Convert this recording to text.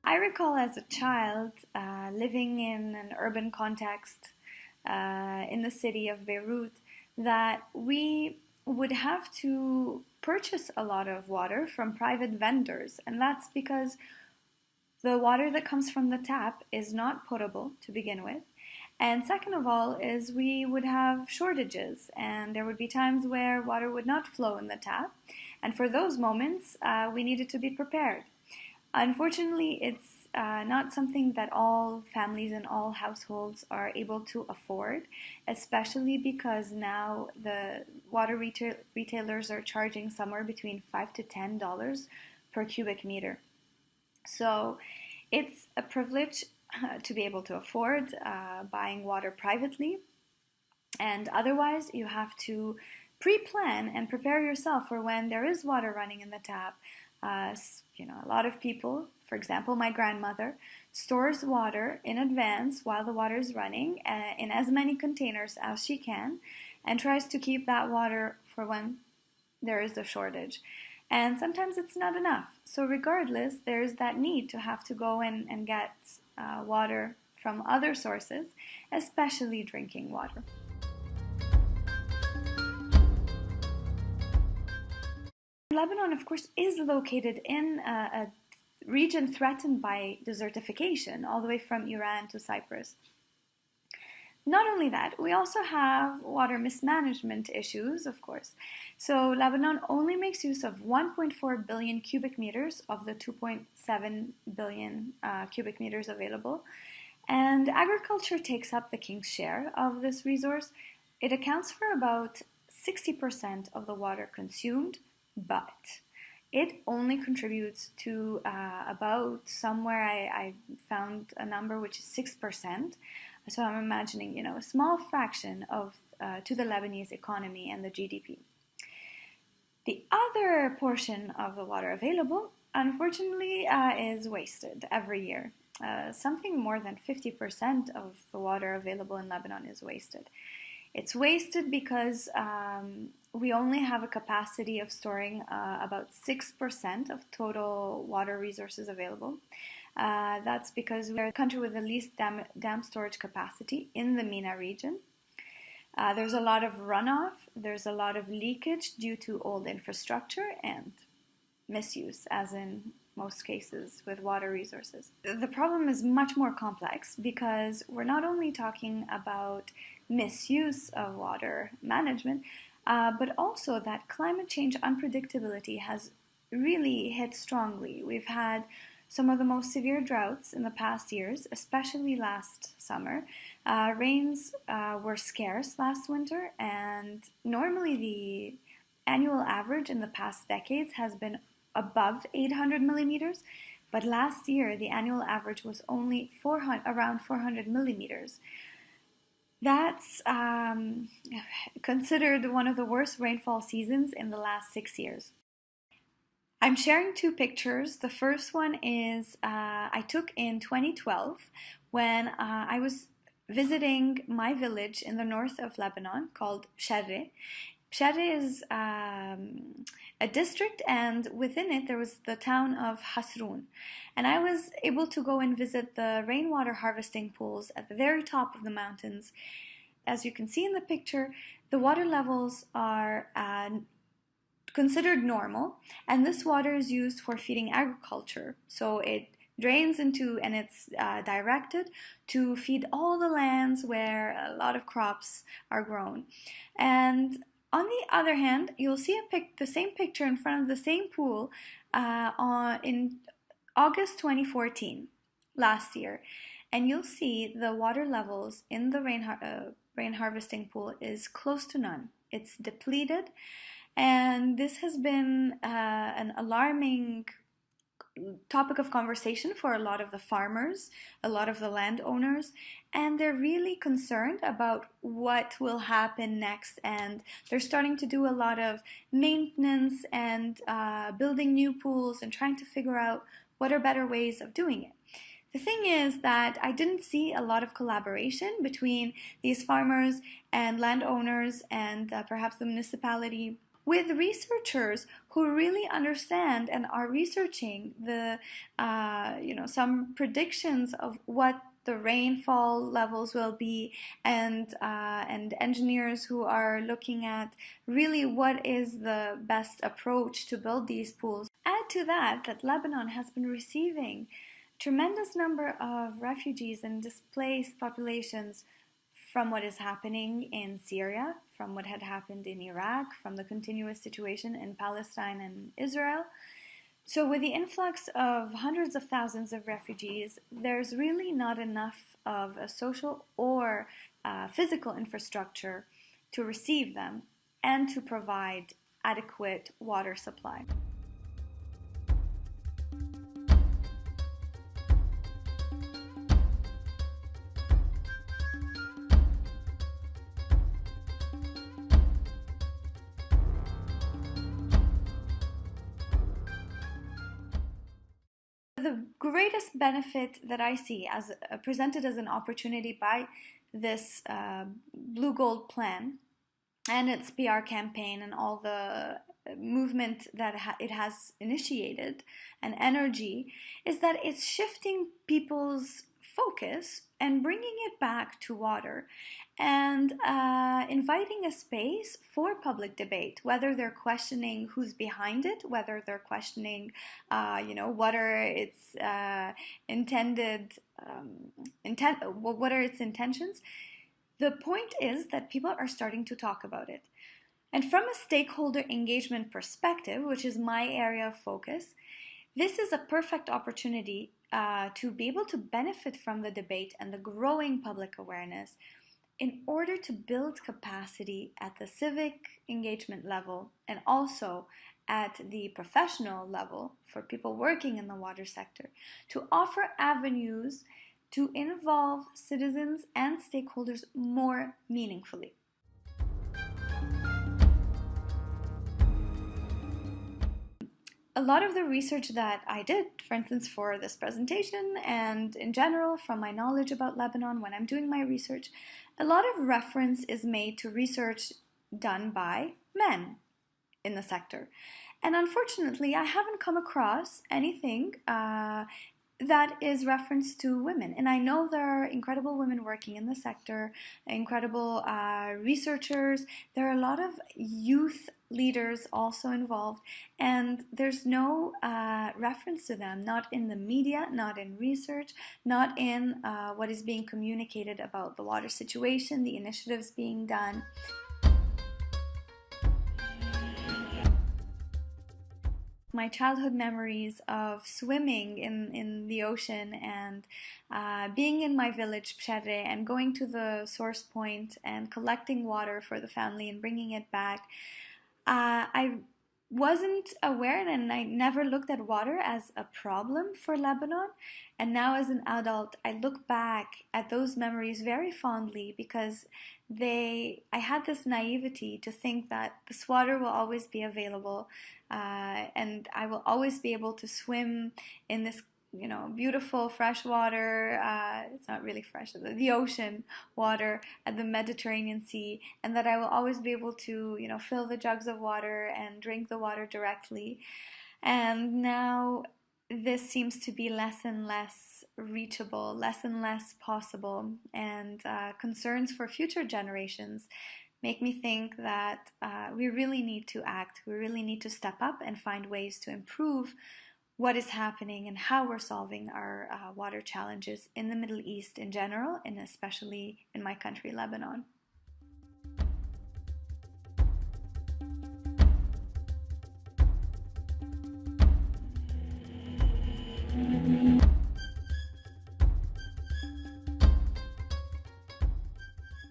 I recall as a child living in an urban context in the city of Beirut that we would have to purchase a lot of water from private vendors, and that's because the water that comes from the tap is not potable to begin with. And second of all is we would have shortages, and there would be times where water would not flow in the tap, and for those moments we needed to be prepared. Unfortunately, it's not something that all families and all households are able to afford, especially because now the water retailers are charging somewhere between $5 to $10 per cubic meter. So it's a privilege to be able to afford buying water privately, and otherwise you have to pre-plan and prepare yourself for when there is water running in the tap. A lot of people, for example, my grandmother, stores water in advance while the water is running in as many containers as she can, and tries to keep that water for when there is a shortage. And sometimes it's not enough. So regardless, there's that need to have to go and get water from other sources, especially drinking water. Lebanon, of course, is located in a region threatened by desertification, all the way from Iran to Cyprus. Not only that, we also have water mismanagement issues, of course. So Lebanon only makes use of 1.4 billion cubic meters of the 2.7 billion cubic meters available. And agriculture takes up the king's share of this resource. It accounts for about 60% of the water consumed, but it only contributes to about somewhere I found a number which is 6%. So I'm imagining, a small fraction of to the Lebanese economy and the GDP. The other portion of the water available, unfortunately, is wasted every year. Something more than 50% of the water available in Lebanon is wasted. It's wasted because we only have a capacity of storing about 6% of total water resources available. That's because we are the country with the least dam storage capacity in the MENA region. There's a lot of runoff, there's a lot of leakage due to old infrastructure and misuse, as in most cases with water resources. The problem is much more complex because we're not only talking about misuse of water management, but also that climate change unpredictability has really hit strongly. We've had some of the most severe droughts in the past years, especially last summer. Rains were scarce last winter, and normally the annual average in the past decades has been above 800 millimeters, but last year the annual average was only around 400 millimeters. That's considered one of the worst rainfall seasons in the last 6 years. I'm sharing two pictures. The first one is I took in 2012 when I was visiting my village in the north of Lebanon called Sharre. Sharre is a district, and within it there was the town of Hasroun. And I was able to go and visit the rainwater harvesting pools at the very top of the mountains. As you can see in the picture, the water levels are considered normal, and this water is used for feeding agriculture. So it drains into, and it's directed to feed all the lands where a lot of crops are grown. And on the other hand, you'll see the same picture in front of the same pool in August 2014, last year. And you'll see the water levels in the rain harvesting pool is close to none. It's depleted. And this has been an alarming topic of conversation for a lot of the farmers, a lot of the landowners, and they're really concerned about what will happen next, and they're starting to do a lot of maintenance and building new pools and trying to figure out what are better ways of doing it. The thing is that I didn't see a lot of collaboration between these farmers and landowners and perhaps the municipality with researchers who really understand and are researching the, some predictions of what the rainfall levels will be, and engineers who are looking at really what is the best approach to build these pools. Add to that Lebanon has been receiving tremendous number of refugees and displaced populations from what is happening in Syria, from what had happened in Iraq, from the continuous situation in Palestine and Israel. So with the influx of hundreds of thousands of refugees, there's really not enough of a social or physical infrastructure to receive them and to provide adequate water supply. The greatest benefit that I see as presented as an opportunity by this Blue Gold plan and its PR campaign and all the movement that it has initiated and energy is that it's shifting people's focus and bringing it back to water, and inviting a space for public debate, whether they're questioning who's behind it, whether they're questioning, what are its what are its intentions. The point is that people are starting to talk about it. And from a stakeholder engagement perspective, which is my area of focus, this is a perfect opportunity to be able to benefit from the debate and the growing public awareness in order to build capacity at the civic engagement level and also at the professional level for people working in the water sector to offer avenues to involve citizens and stakeholders more meaningfully. A lot of the research that I did, for instance, for this presentation and in general from my knowledge about Lebanon when I'm doing my research, a lot of reference is made to research done by men in the sector. And unfortunately, I haven't come across anything that is reference to women. And I know there are incredible women working in the sector, incredible researchers. There are a lot of youth leaders also involved, and there's no reference to them, not in the media, not in research, not in what is being communicated about the water situation, the initiatives being done. My childhood memories of swimming in the ocean and being in my village, Pshere, and going to the source point and collecting water for the family and bringing it back. I wasn't aware and I never looked at water as a problem for Lebanon. And now as an adult, I look back at those memories very fondly because I had this naivety to think that this water will always be available and I will always be able to swim in this beautiful fresh water, it's not really fresh, the ocean water at the Mediterranean Sea, and that I will always be able to, fill the jugs of water and drink the water directly. And now this seems to be less and less reachable, less and less possible, and concerns for future generations make me think that we really need to act, we really need to step up and find ways to improve what is happening and how we're solving our water challenges in the Middle East in general, and especially in my country, Lebanon.